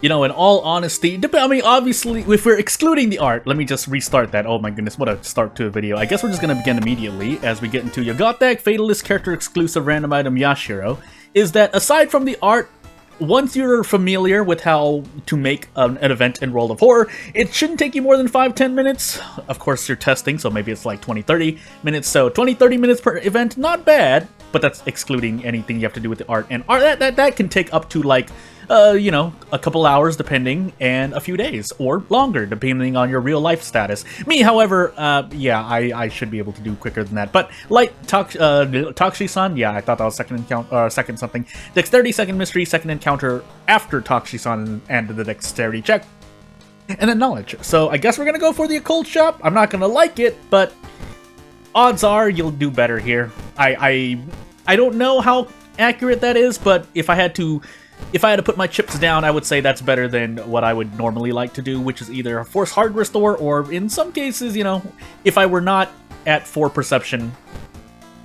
You know, in all honesty, I mean, obviously, if we're excluding the art, let me just restart that. Oh my goodness, what a start to a video. I guess we're just gonna begin immediately as we get into Yagotek Fatalist character exclusive random item Yashiro. Is that aside from the art, once you're familiar with how to make an event in World of Horror, it shouldn't take you more than 5-10 minutes. Of course, you're testing, so maybe it's like 20-30 minutes. So 20-30 minutes per event, not bad, but that's excluding anything you have to do with the art. And art that can take up to like, you know, a couple hours depending, and a few days, or longer depending on your real life status. Me, however, yeah, I should be able to do quicker than that. But like Takushi-san, yeah, I thought that was second something. Dexterity, second mystery, second encounter after Takushi-san and the dexterity check, and then knowledge. So I guess we're gonna go for the occult shop. I'm not gonna like it, but odds are you'll do better here. I don't know how accurate that is, but if I had to put my chips down, I would say that's better than what I would normally like to do, which is either a Force Hard Restore, or in some cases, you know, if I were not at 4 Perception,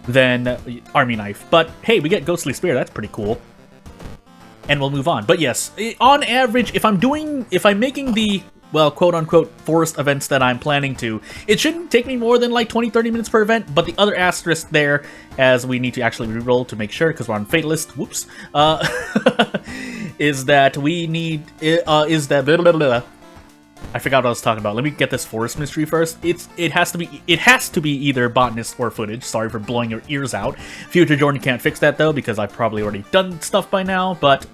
then Army Knife. But hey, we get Ghostly Spear, that's pretty cool. And we'll move on. But yes, on average, if I'm making the, well, quote-unquote, forest events that I'm planning to, it shouldn't take me more than like 20-30 minutes per event, but the other asterisk there, as we need to actually reroll to make sure, because we're on Fatalist, whoops, is that we need, blah, blah, blah. I forgot what I was talking about. Let me get this forest mystery first. It has to be either botanist or footage. Sorry for blowing your ears out. Future Jordan can't fix that though, because I've probably already done stuff by now, but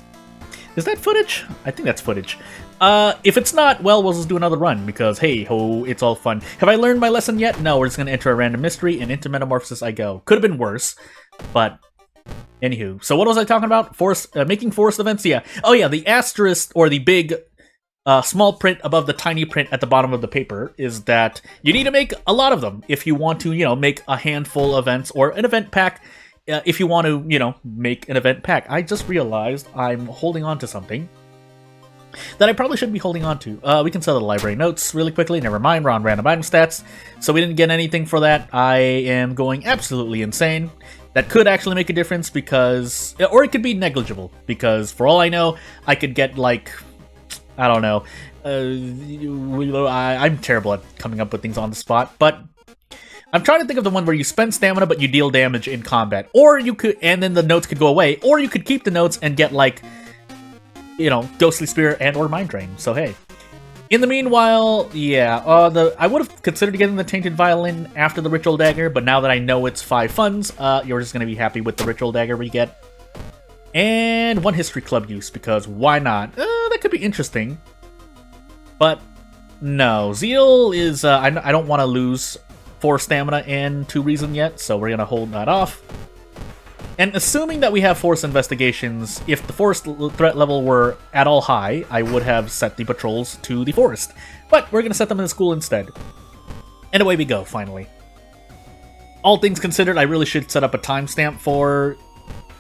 is that footage? I think that's footage. If it's not, well, we'll just do another run, because hey ho, it's all fun. Have I learned my lesson yet? No, we're just gonna enter a random mystery, and into Metamorphosis I go. Could have been worse, but anywho. So what was I talking about? Making forest events? Yeah. Oh yeah, the asterisk, or the big small print above the tiny print at the bottom of the paper, is that you need to make a lot of them if you want to, you know, make a handful of events, or an event pack. If you want to, you know, make an event pack. I just realized I'm holding on to something that I probably shouldn't be holding on to. We can sell the library notes really quickly. Never mind, we're on random item stats, so we didn't get anything for that. I am going absolutely insane. That could actually make a difference, because, or it could be negligible, because for all I know, I could get like, I don't know. I'm terrible at coming up with things on the spot, but I'm trying to think of the one where you spend stamina but you deal damage in combat. Or you could, and then the notes could go away, or you could keep the notes and get like, you know, Ghostly Spear and or Mind Drain. So hey. In the meanwhile, yeah, I would have considered getting the Tainted Violin after the Ritual Dagger, but now that I know it's 5 funds, you're just gonna be happy with the Ritual Dagger we get. And 1 History Club use, because why not? That could be interesting. But no, Zeal is, I don't want to lose 4 stamina and 2 reason yet, so we're gonna hold that off. And assuming that we have forest investigations, if the forest threat level were at all high, I would have set the patrols to the forest. But we're gonna set them in the school instead. And away we go, finally. All things considered, I really should set up a timestamp for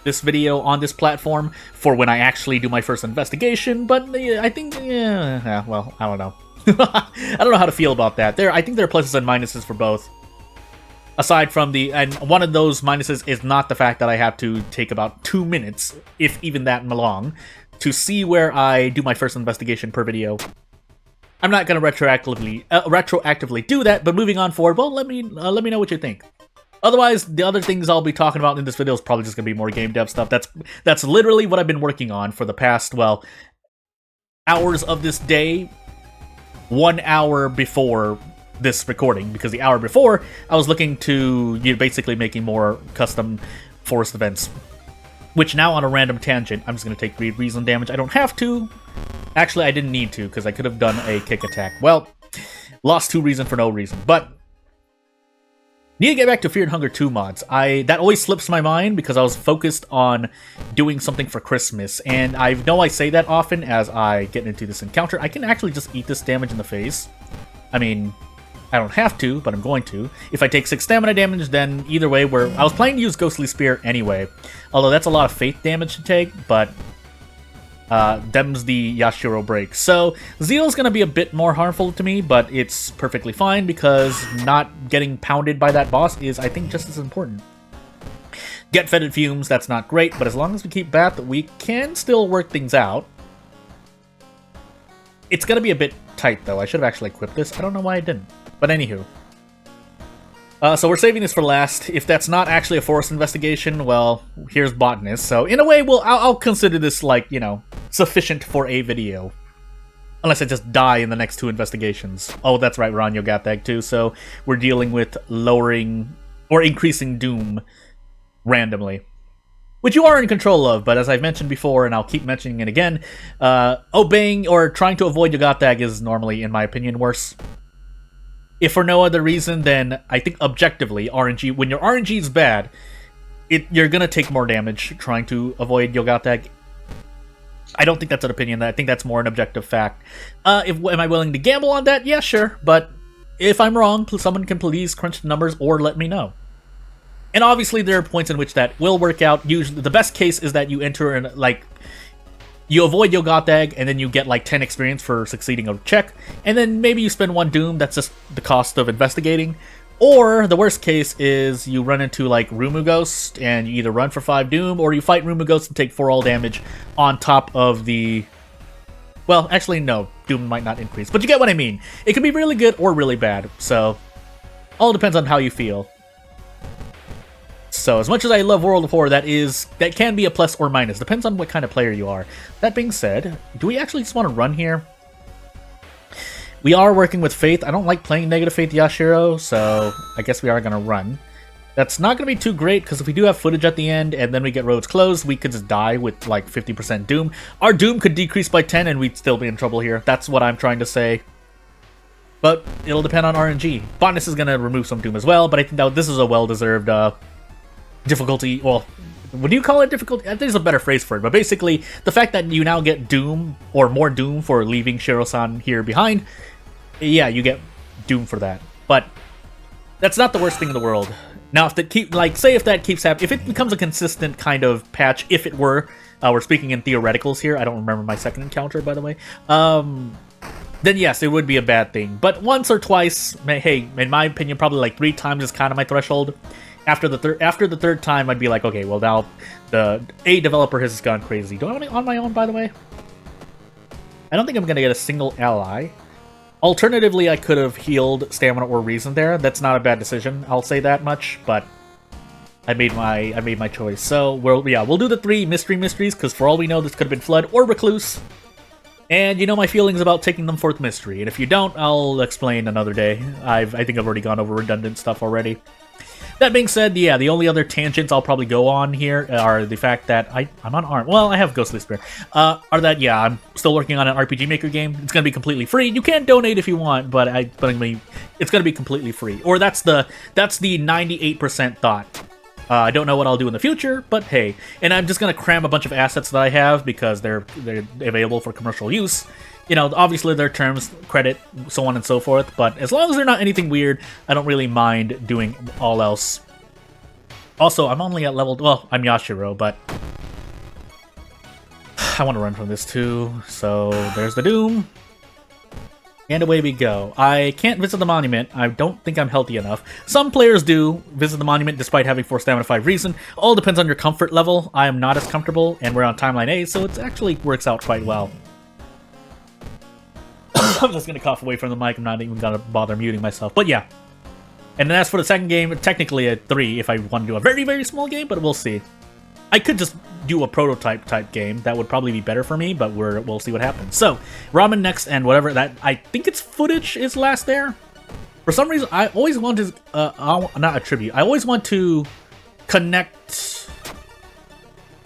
this video on this platform for when I actually do my first investigation, but I think, yeah, well, I don't know. I don't know how to feel about that. I think there are pluses and minuses for both. Aside from and one of those minuses is not the fact that I have to take about 2 minutes, if even that long, to see where I do my first investigation per video. I'm not going to retroactively do that, but moving on forward, well, let me know what you think. Otherwise, the other things I'll be talking about in this video is probably just going to be more game dev stuff. That's literally what I've been working on for the past, well, hours of this day, 1 hour before this recording, because the hour before I was looking to, you know, basically making more custom forest events, which now on a random tangent, I'm just going to take Greed Reason damage. I don't have to. Actually, I didn't need to, because I could have done a kick attack. Well, lost 2 reason for no reason, but need to get back to Fear and Hunger 2 mods. That always slips my mind because I was focused on doing something for Christmas, and I know I say that often as I get into this encounter. I can actually just eat this damage in the face. I mean, I don't have to, but I'm going to. If I take 6 stamina damage, then either way, I was planning to use Ghostly Spear anyway. Although that's a lot of faith damage to take, but them's the Yashiro break. So Zeal's gonna be a bit more harmful to me, but it's perfectly fine because not getting pounded by that boss is, I think, just as important. Get Fetid Fumes, that's not great, but as long as we keep Bath, we can still work things out. It's gonna be a bit tight, though. I should have actually equipped this. I don't know why I didn't. But anywho. So we're saving this for last. If that's not actually a forest investigation, well, here's Botanist. So in a way, I'll consider this, like, you know, sufficient for a video. Unless I just die in the next 2 investigations. Oh, that's right, we're on Yogatag too, so we're dealing with lowering or increasing doom randomly. Which you are in control of, but as I've mentioned before, and I'll keep mentioning it again, obeying or trying to avoid Yogatag is normally, in my opinion, worse. If for no other reason, then I think objectively, RNG, when your RNG is bad, you're gonna take more damage trying to avoid Yogatag. I don't think that's an opinion. I think that's more an objective fact. Am I willing to gamble on that? Yeah, sure. But if I'm wrong, someone can please crunch the numbers or let me know. And obviously, there are points in which that will work out. Usually, the best case is that you enter in, like, you avoid Yogatag, and then you get, like, 10 experience for succeeding a check. And then maybe you spend 1 Doom. That's just the cost of investigating. Or, the worst case is you run into, like, Rumu Ghost, and you either run for 5 Doom, or you fight Rumu Ghost and take 4 all damage on top of the... Well, actually, no. Doom might not increase. But you get what I mean. It can be really good or really bad. So, all depends on how you feel. So, as much as I love World of War, that can be a plus or minus. Depends on what kind of player you are. That being said, do we actually just want to run here? We are working with Faith. I don't like playing negative Faith Yashiro, so I guess we are going to run. That's not going to be too great, because if we do have footage at the end, and then we get roads closed, we could just die with, like, 50% Doom. Our Doom could decrease by 10, and we'd still be in trouble here. That's what I'm trying to say. But it'll depend on RNG. Botanist is going to remove some Doom as well, but I think that this is a well-deserved difficulty. Well, would you call it difficult? I think there's a better phrase for it, but basically, the fact that you now get Doom, or more Doom for leaving Shiro-san here behind, yeah, you get Doom for that. But that's not the worst thing in the world. Now, if that keeps happening, if it becomes a consistent kind of patch, if it were, we're speaking in theoreticals here. I don't remember my second encounter, by the way. Then yes, it would be a bad thing. But once or twice, hey, in my opinion, probably like 3 times is kind of my threshold. After the third time, I'd be like, okay, well now the developer has gone crazy. Do I want it on my own, by the way? I don't think I'm gonna get a single ally. Alternatively, I could have healed Stamina or Reason there. That's not a bad decision, I'll say that much, but I made my choice. So we'll do the 3 mysteries, because for all we know, this could have been Flood or Recluse. And you know my feelings about taking them fourth mystery. And if you don't, I'll explain another day. I think I've already gone over redundant stuff already. That being said, yeah, the only other tangents I'll probably go on here are the fact that I'm on ARM. Well, I have Ghostly Spear. Yeah, I'm still working on an RPG Maker game. It's going to be completely free. You can donate if you want, but it's going to be completely free. Or that's the 98% thought. I don't know what I'll do in the future, but hey. And I'm just going to cram a bunch of assets that I have because they're available for commercial use. You know, obviously there are terms, credit, so on and so forth, but as long as they're not anything weird, I don't really mind doing all else. Also, I'm only at level... Well, I'm Yashiro, but... I want to run from this too, so there's the Doom. And away we go. I can't visit the monument. I don't think I'm healthy enough. Some players do visit the monument despite having 4 stamina 5 reason. All depends on your comfort level. I am not as comfortable, and we're on timeline A, so it actually works out quite well. I'm just gonna cough away from the mic. I'm not even gonna bother muting myself. But yeah. And then as for the second game, technically a 3 if I want to do a very, very small game, but we'll see. I could just do a prototype type game. That would probably be better for me, but we'll see what happens. So, Ramen next, and whatever that... I think it's footage is last there. For some reason, I always want to... not attribute. I always want to connect...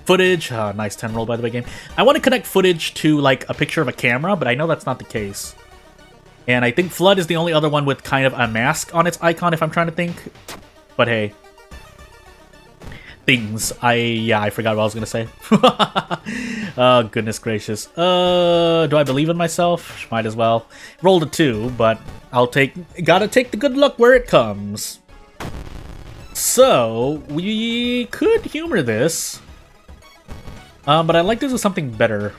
footage. Nice 10 roll, by the way, game. I want to connect footage to, like, a picture of a camera, but I know that's not the case. And I think Flood is the only other one with kind of a mask on its icon, if I'm trying to think. But hey. Things. I forgot what I was going to say. Oh, goodness gracious. Do I believe in myself? Might as well. Rolled a 2, but gotta take the good luck where it comes. So, we could humor this. But I'd like to do something better.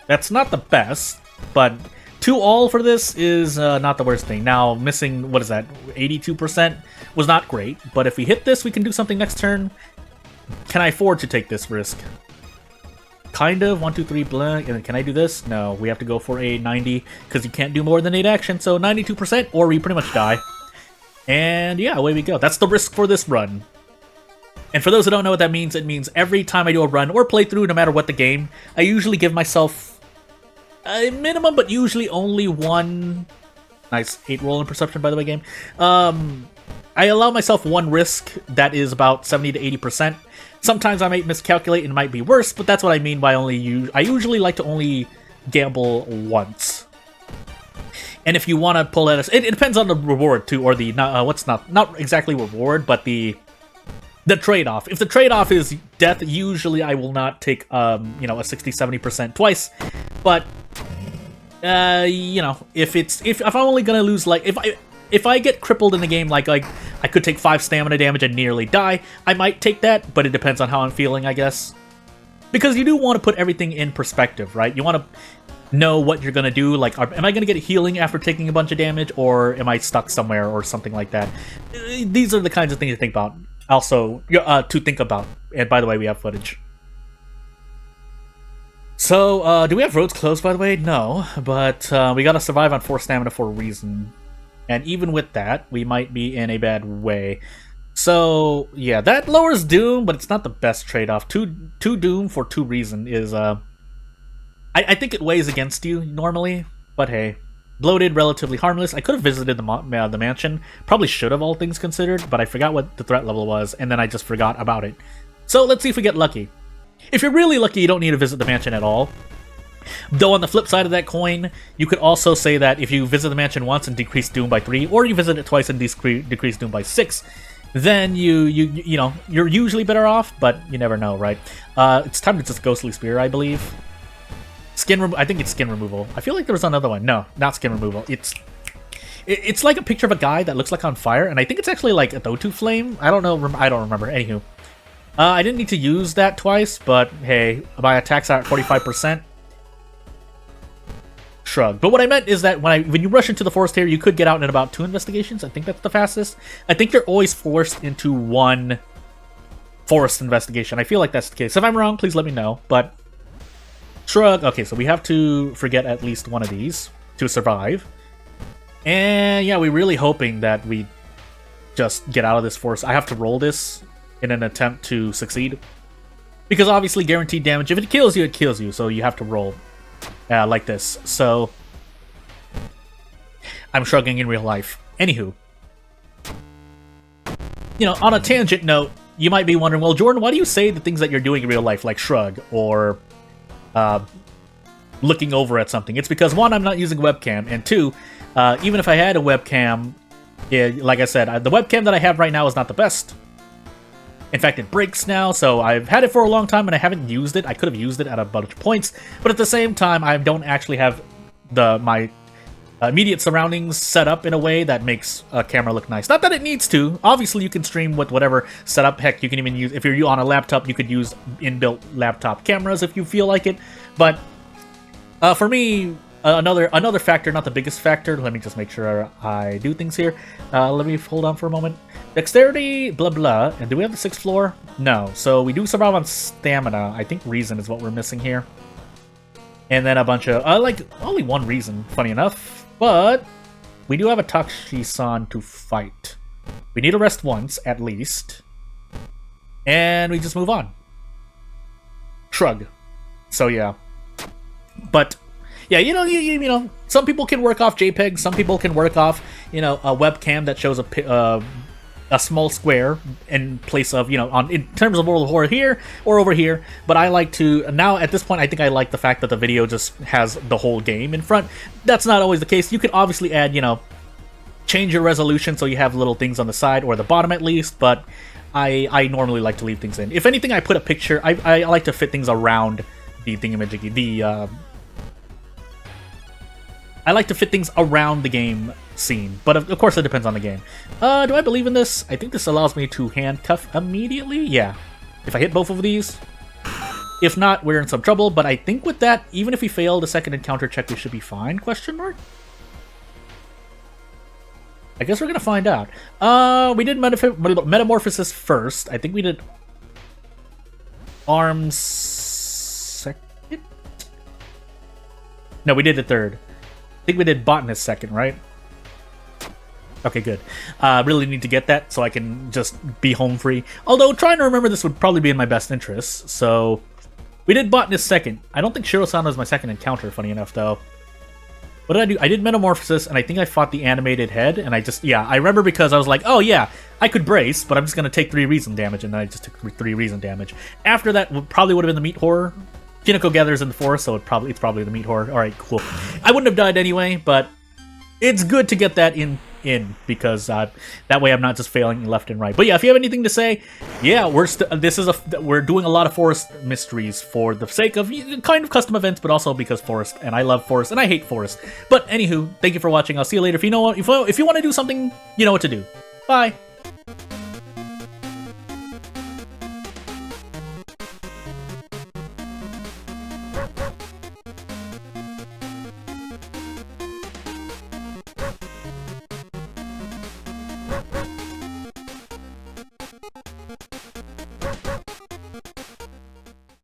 That's not the best, but 2 all for this is not the worst thing. Now, missing, what is that, 82% was not great, but if we hit this, we can do something next turn. Can I afford to take this risk? kind of. 1, 2, 3, blank. And can I do this? No, we have to go for a 90 because you can't do more than 8 action. So 92% or we pretty much die. And yeah, away we go. That's the risk for this run. And for those who don't know what that means, it means every time I do a run or playthrough, no matter what the game, I usually give myself a minimum, but usually only one... Nice 8 roll in perception, by the way, game. I allow myself one risk that is about 70 to 80%. Sometimes I might miscalculate and it might be worse, but that's what I mean by only I usually like to only gamble once. And if you want to pull at it depends on the reward too, or the not exactly reward, but the trade-off. If the trade-off is death, usually I will not take a 60-70% twice. But if I'm only gonna lose, like, if I get crippled in the game, like I could take 5 stamina damage and nearly die, I might take that, but it depends on how I'm feeling, I guess. Because you do want to put everything in perspective, right? You want to know what you're gonna do, like, am I gonna get healing after taking a bunch of damage, or am I stuck somewhere, or something like that? These are the kinds of things to think about. Also, to think about. And by the way, we have footage. So, do we have roads closed, by the way? No, but we gotta survive on 4 stamina for a reason. And even with that, we might be in a bad way. So, yeah, that lowers Doom, but it's not the best trade-off. 2 Doom for 2 reason is, I think it weighs against you normally, but hey. Bloated, relatively harmless. I could have visited the mansion. Probably should have, all things considered, but I forgot what the threat level was, and then I just forgot about it. So, let's see if we get lucky. If you're really lucky, you don't need to visit the mansion at all. Though on the flip side of that coin, you could also say that if you visit the mansion once and decrease Doom by 3, or you visit it twice and decrease Doom by 6, then you're usually better off, but you never know, right? It's time to just Ghostly Spear, I believe. I think it's skin removal. I feel like there was another one. No, not skin removal. It's like a picture of a guy that looks like on fire, and I think it's actually like a Dotoo flame. I don't know. I don't remember. Anywho, I didn't need to use that twice, but hey, my attacks are at 45%. Shrug. But what I meant is that when you rush into the forest here, you could get out in about 2 investigations. I think that's the fastest. I think you're always forced into 1 forest investigation. I feel like that's the case. If I'm wrong, please let me know. But shrug. Okay, so we have to forget at least one of these to survive. And yeah, we're really hoping that we just get out of this forest. I have to roll this in an attempt to succeed. Because obviously guaranteed damage, if it kills you, it kills you. So you have to roll like this. So I'm shrugging in real life. Anywho. On a tangent note, you might be wondering, well, Jordan, why do you say the things that you're doing in real life, like shrug, or looking over at something? It's because, 1, I'm not using a webcam, and 2, even if I had a webcam, like I said, the webcam that I have right now is not the best. In fact, it breaks now, so I've had it for a long time and I haven't used it. I could have used it at a bunch of points, but at the same time, I don't actually have my immediate surroundings set up in a way that makes a camera look nice. Not that it needs to. Obviously, you can stream with whatever setup. Heck, you can even use, if you're on a laptop, you could use inbuilt laptop cameras if you feel like it. But for me, another factor, not the biggest factor. Let me just make sure I do things here. Let me hold on for a moment. Dexterity, blah blah. And do we have the 6th floor? No. So we do survive on stamina. I think reason is what we're missing here. And then a bunch of only 1 reason, funny enough. But we do have a Takushi-san to fight. We need to rest once at least, and we just move on. Shrug. So yeah. But yeah, you know, some people can work off JPEG, some people can work off, a webcam that shows a small square in place of, in terms of World of Horror here or over here. But I like to, now at this point, I think I like the fact that the video just has the whole game in front. That's not always the case. You can obviously add, change your resolution so you have little things on the side or the bottom at least, but I normally like to leave things in. If anything, I put a picture. I like to fit things around the thingamajiggy, I like to fit things around the game scene, but of course it depends on the game. Do I believe in this? I think this allows me to handcuff immediately. Yeah, if I hit both of these. If not, we're in some trouble, but I think with that, even if we fail the second encounter check, we should be fine, question mark? I guess we're gonna find out. We did Metamorphosis first. I think we did Arms No, we did it third. I think we did Botanist second, right? Okay, good. Really need to get that so I can just be home free. Although, trying to remember this would probably be in my best interest, so... We did Botanist second. I don't think Shiro-san was my second encounter, funny enough, though. What did I do? I did Metamorphosis, and I think I fought the animated head, and I just... Yeah, I remember because I was like, oh yeah, I could brace, but I'm just gonna take 3 reason damage, and then I just took 3 reason damage. After that, probably would have been the Meat Horror. Kineko gathers in the forest, so it's probably the Meat Horror. Alright, cool. I wouldn't have died anyway, but it's good to get that in because that way I'm not just failing left and right. But yeah, if you have anything to say, yeah, we're doing a lot of forest mysteries for the sake of kind of custom events, but also because forest, and I love forest and I hate forest. But anywho, thank you for watching. I'll see you later. If you know what, if you want to do something, you know what to do. Bye.